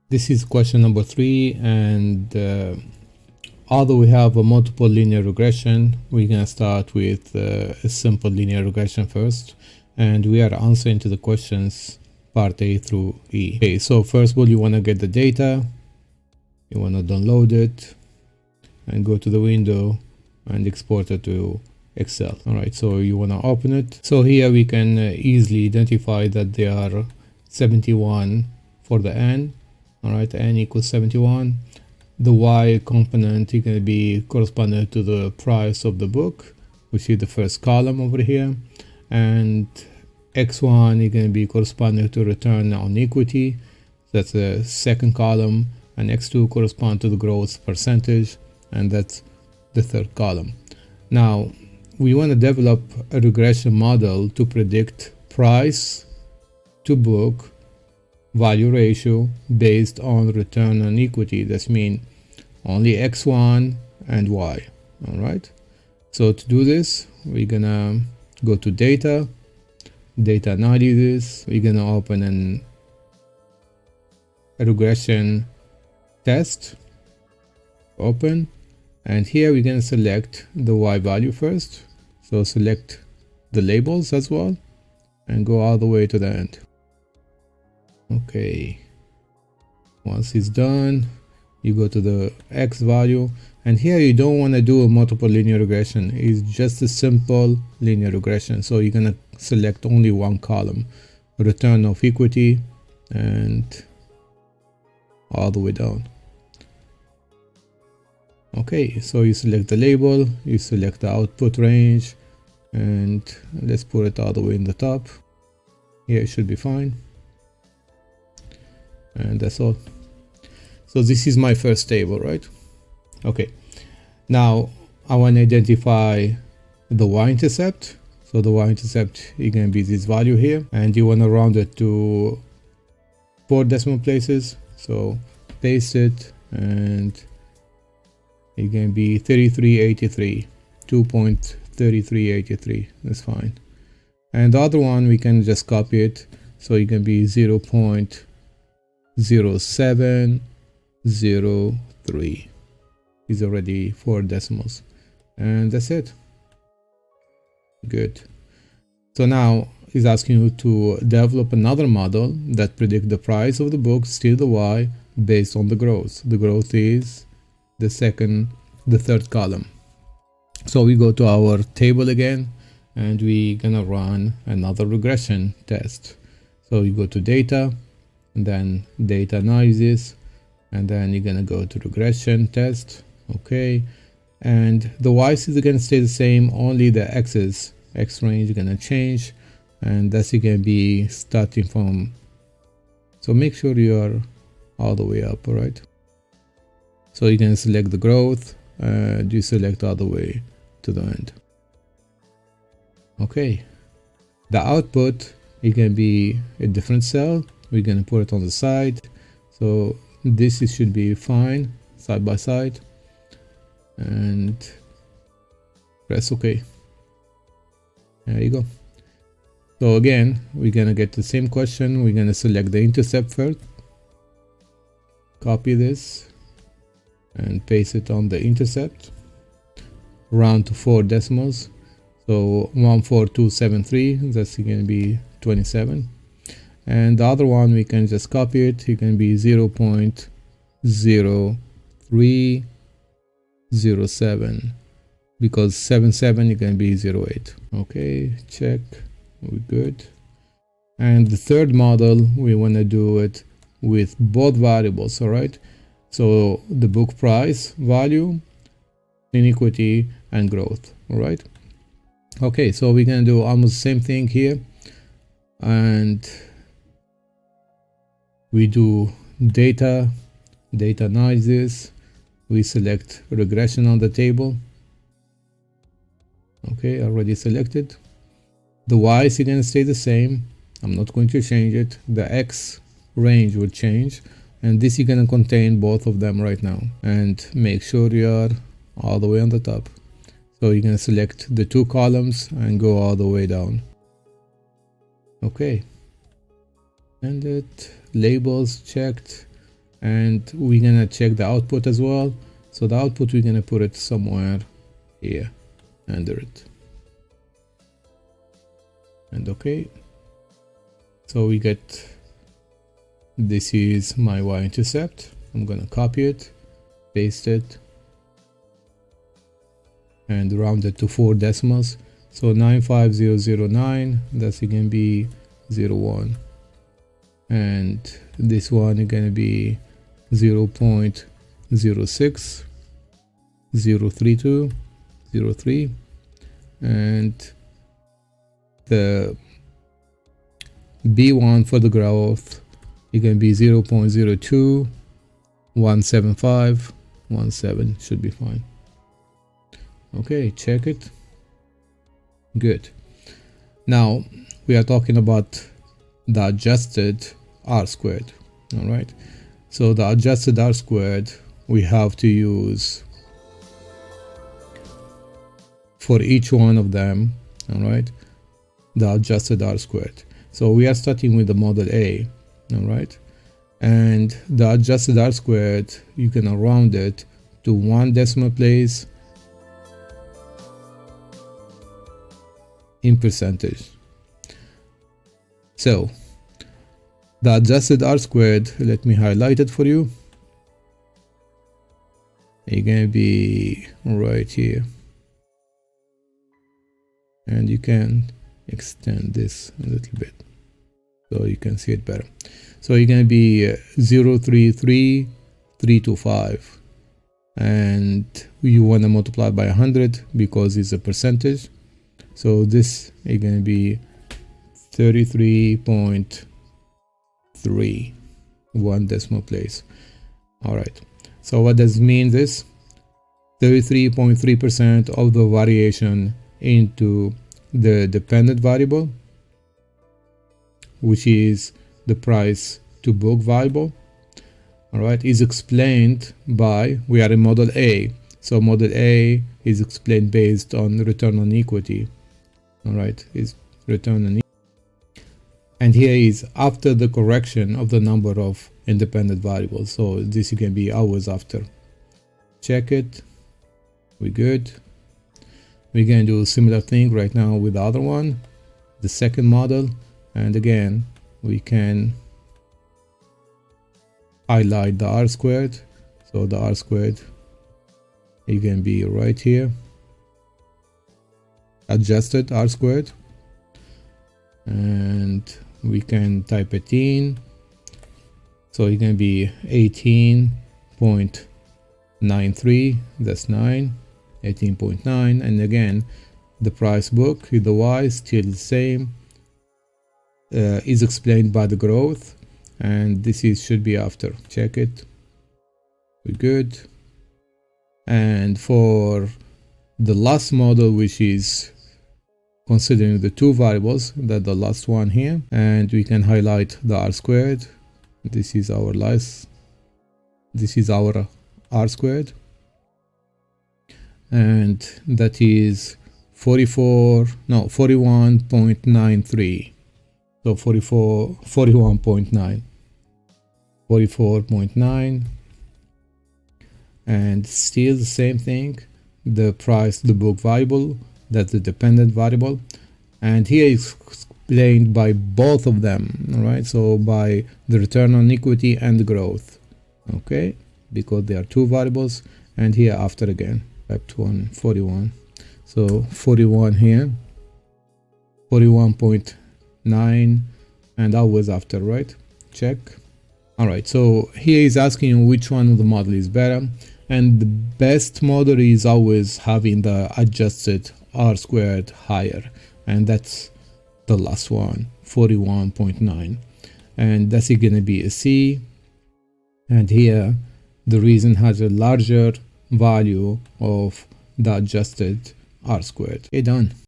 This is question number 3, and although we have a multiple linear regression, we're gonna start with a simple linear regression first, and we are answering to the questions part A through E. Okay, so first of all, you wanna get the data, you wanna download it, and go to the window and export it to Excel. All right, so you wanna open it. So here we can easily identify that there are 71 for the N. All right, N equals 71. The Y component is going to be corresponding to the price of the book, which is the first column over here. And X1 is going to be corresponding to return on equity. That's the second column. And X2 corresponds to the growth percentage. And that's the third column. Now, we want to develop a regression model to predict price to book value ratio based on return on equity. That means only X1 and Y. All right. So to do this, we're gonna go to data analysis. We're gonna open a regression test. Open, and here we're gonna select the Y value first. So select the labels as well, and go all the way to the end. Okay, once it's done, you go to the X value, and here you don't want to do a multiple linear regression. It's just a simple linear regression. So you're gonna select only one column, return of equity, and all the way down. Okay, so you select the label, you select the output range, and let's put it all the way in the top. Here it should be fine. And that's all. So this is my first table, right? Okay, now I want to identify the y-intercept. So the y-intercept is going to be this value here, and you want to round it to 4 decimal places. So paste it, and it's going to be 3383, 2.3383. That's fine. And the other one, we can just copy it. So it can be 0.0703. Is already 4 decimals, and that's it. Good. So now he's asking you to develop another model that predicts the price of the book, still the Y, based on the growth. The growth is the third column. So we go to our table again, and we're gonna run another regression test. So you go to data, and then data analysis, and then you're gonna go to regression test. Okay, and the y's is gonna stay the same, only the x range is gonna change, and that's gonna be starting from, so make sure you are all the way up. All right, so you can select the growth, and you select all the way to the end. Okay, the output, it can be a different cell. We're gonna put it on the side, so this should be fine, side by side, and press OK. There you go. So again, we're gonna get the same question. We're gonna select the intercept first, copy this, and paste it on the intercept, round to 4 decimals. So 14273, that's gonna be 27. And the other one, we can just copy it. It can be 0.0307, because 77 it can be 08. Okay, check, we're good. And the third model, we want to do it with both variables. All right, so the book price value, inequity, and growth. All right. Okay, so we're gonna do almost the same thing here, and we do data analysis. We select regression on the table. Okay, already selected. The y is going to stay the same. I'm not going to change it. The x range will change, and this is going to contain both of them right now. And make sure you are all the way on the top. So you're going to select the 2 columns and go all the way down. Okay, and it labels checked, and we're gonna check the output as well. So the output, we're gonna put it somewhere here under it, and okay. So we get, this is my y-intercept. I'm gonna copy it, paste it, and round it to 4 decimals. So 95009, that's gonna be 01, and this one is gonna be 0.06 032 03, and the B1 for the growth is gonna be 0.02 175 17, should be fine. Okay, check it. Good. Now we are talking about the adjusted R squared. All right, so the adjusted R squared, we have to use for each one of them, all right, the adjusted R squared. So we are starting with the model A, all right, and the adjusted R squared, you can round it to 1 decimal place in percentage. So the adjusted R squared, let me highlight it for you. It's gonna be right here, and you can extend this a little bit so you can see it better. So you're gonna be 033325, and you want to multiply by 100 because it's a percentage. So this is gonna be 33.3, 1 decimal place. All right, so what does it mean? This 33.3% of the variation into the dependent variable, which is the price to book variable, all right, is explained by, we are in model A, so model A is explained based on return on equity, all right, is return on equity. And here is after the correction of the number of independent variables. So this can be always after. Check it. We good. We're going to do a similar thing right now with the other one, the second model. And again, we can highlight the R squared. So the R squared, it can be right here. Adjusted R squared. And we can type it in. So it's gonna be 18.93, that's 9, 18.9, and again the price book with the Y still the same, is explained by the growth, and this is should be after. Check it. We're good. And for the last model, which is considering the 2 variables, that the last one here, and we can highlight the R squared. This is our R squared, and that is 41.93. So 44.9, and still the same thing, the price, the book variable, that's the dependent variable, and here is explained by both of them, all right, so by the return on equity and the growth, okay, because they are 2 variables, and here after again type 41, so 41 here, 41.9, and always after, right? Check. All right, so here is asking you which one of the model is better, and the best model is always having the adjusted R squared higher, and that's the last one, 41.9, and that's gonna be a C, and here the reason has a larger value of the adjusted R squared. Okay, done.